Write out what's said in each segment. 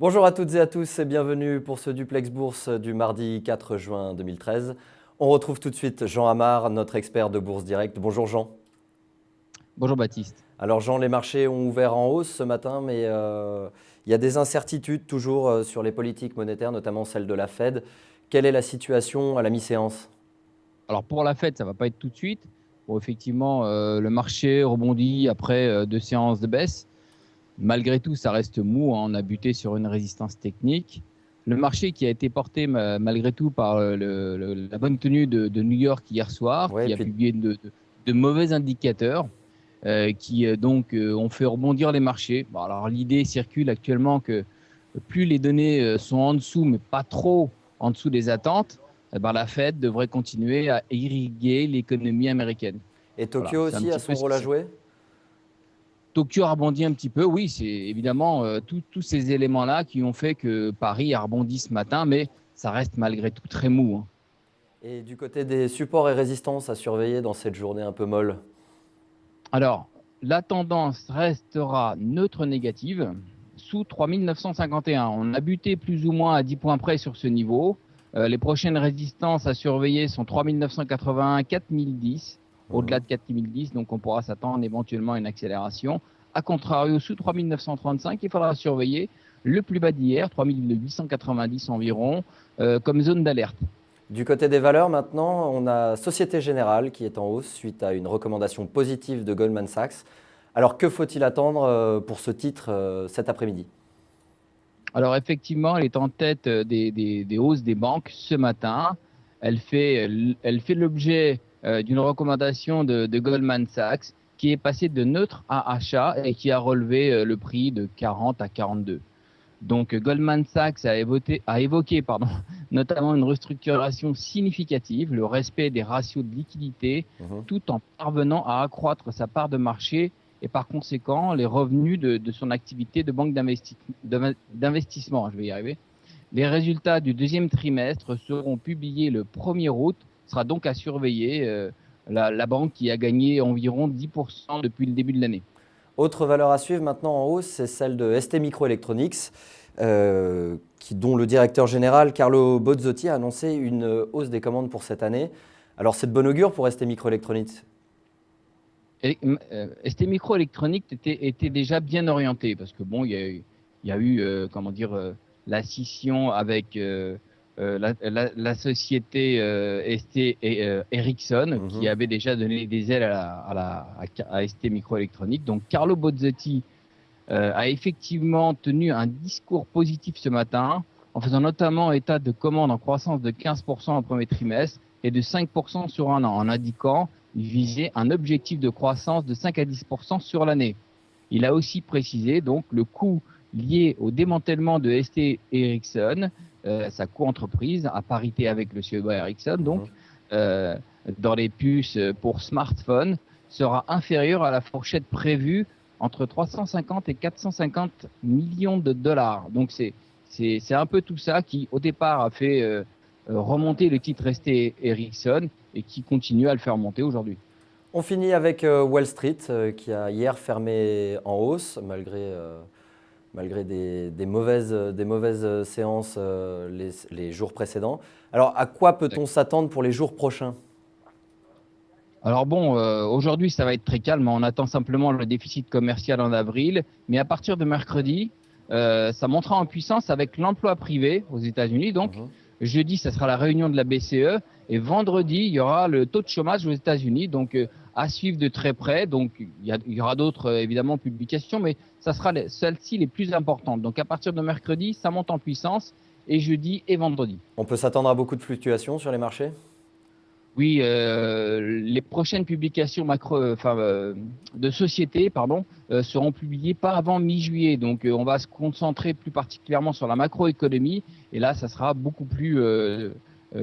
Bonjour à toutes et à tous et bienvenue pour ce Duplex Bourse du mardi 4 juin 2013. On retrouve tout de suite Jean Amar, notre expert de Bourse Direct. Bonjour Jean. Bonjour Baptiste. Alors Jean, les marchés ont ouvert en hausse ce matin, mais il y a des incertitudes toujours sur les politiques monétaires, notamment celle de la Fed. Quelle est la situation à la mi-séance? Alors pour la Fed, ça ne va pas être tout de suite. Bon, effectivement, le marché rebondit après 2 séances de baisse. Malgré tout, ça reste mou, hein. On a buté sur une résistance technique. Le marché qui a été porté malgré tout par la bonne tenue de New York hier soir, Ouais, et qui a puis publié de mauvais indicateurs qui ont fait rebondir les marchés. Bon, alors l'idée circule actuellement que plus les données sont en dessous, mais pas trop en dessous des attentes, eh ben, la Fed devrait continuer à irriguer l'économie américaine. et Voilà, Tokyo c'est un aussi a petit son peu ce rôle qui à s'est. jouer? Tokyo a rebondi un petit peu, oui, c'est évidemment tous ces éléments-là qui ont fait que Paris a rebondi ce matin, mais ça reste malgré tout très mou, hein. Et du côté des supports et résistances à surveiller dans cette journée un peu molle? Alors, la tendance restera neutre négative sous 3951. On a buté plus ou moins à 10 points près sur ce niveau. Les prochaines résistances à surveiller sont 3981, 4010. Au-delà Mhm. de 4010, donc on pourra s'attendre éventuellement à une accélération. A contrario, sous 3935, il faudra surveiller le plus bas d'hier, 3890 environ, comme zone d'alerte. Du côté des valeurs maintenant, on a Société Générale qui est en hausse suite à une recommandation positive de Goldman Sachs. Alors que faut-il attendre pour ce titre cet après-midi? Alors effectivement, elle est en tête des hausses des banques ce matin. Elle fait l'objet d'une recommandation de Goldman Sachs qui est passée de neutre à achat et qui a relevé le prix de 40 à 42. Donc Goldman Sachs a évoqué notamment une restructuration significative, le respect des ratios de liquidité, Mhm. tout en parvenant à accroître sa part de marché et par conséquent les revenus de son activité de banque d'investissement. Je vais y arriver. Les résultats du deuxième trimestre seront publiés le 1er août, sera donc à surveiller la banque qui a gagné environ 10% depuis le début de l'année. Autre valeur à suivre maintenant en hausse, c'est celle de ST Microelectronics, dont le directeur général Carlo Bozzotti a annoncé une hausse des commandes pour cette année. Alors c'est de bon augure pour ST Microelectronics? ST Microélectronique était déjà bien orienté parce que bon, il y a eu comment dire, la scission avec la société ST et Ericsson qui Mhm. avait déjà donné des ailes à ST Microélectronique. Donc Carlo Bozzotti a effectivement tenu un discours positif ce matin en faisant notamment état de commandes en croissance de 15% au premier trimestre et de 5% sur un an, en indiquant viser un objectif de croissance de 5 à 10% sur l'année. Il a aussi précisé donc le coût lié au démantèlement de ST Ericsson, sa co-entreprise à parité avec le CEO Ericsson, donc Mhm. euh, dans les puces pour smartphones, sera inférieur à la fourchette prévue entre 350 et 450 millions de dollars. Donc c'est un peu tout ça qui au départ a fait remonter le titre ST Ericsson et qui continue à le faire monter aujourd'hui. On finit avec Wall Street qui a hier fermé en hausse malgré des mauvaises séances les jours précédents. Alors à quoi peut-on s'attendre pour les jours prochains? Alors bon, aujourd'hui ça va être très calme. On attend simplement le déficit commercial en avril, mais à partir de mercredi, ça montera en puissance avec l'emploi privé aux États-Unis. Donc Mhm. jeudi, ça sera la réunion de la BCE et vendredi, il y aura le taux de chômage aux États-Unis. Donc à suivre de très près. Donc il y aura d'autres évidemment publications, mais ça sera celles-ci les plus importantes. Donc à partir de mercredi, ça monte en puissance et jeudi et vendredi. On peut s'attendre à beaucoup de fluctuations sur les marchés? Oui, les prochaines publications de société, seront publiées pas avant mi-juillet. Donc, on va se concentrer plus particulièrement sur la macroéconomie. Et là, ça sera beaucoup plus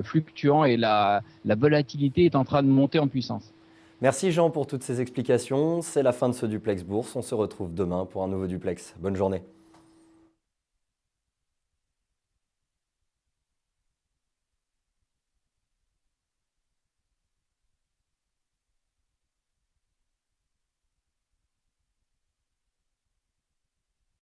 fluctuant et la volatilité est en train de monter en puissance. Merci Jean pour toutes ces explications. C'est la fin de ce Duplex Bourse. On se retrouve demain pour un nouveau Duplex. Bonne journée.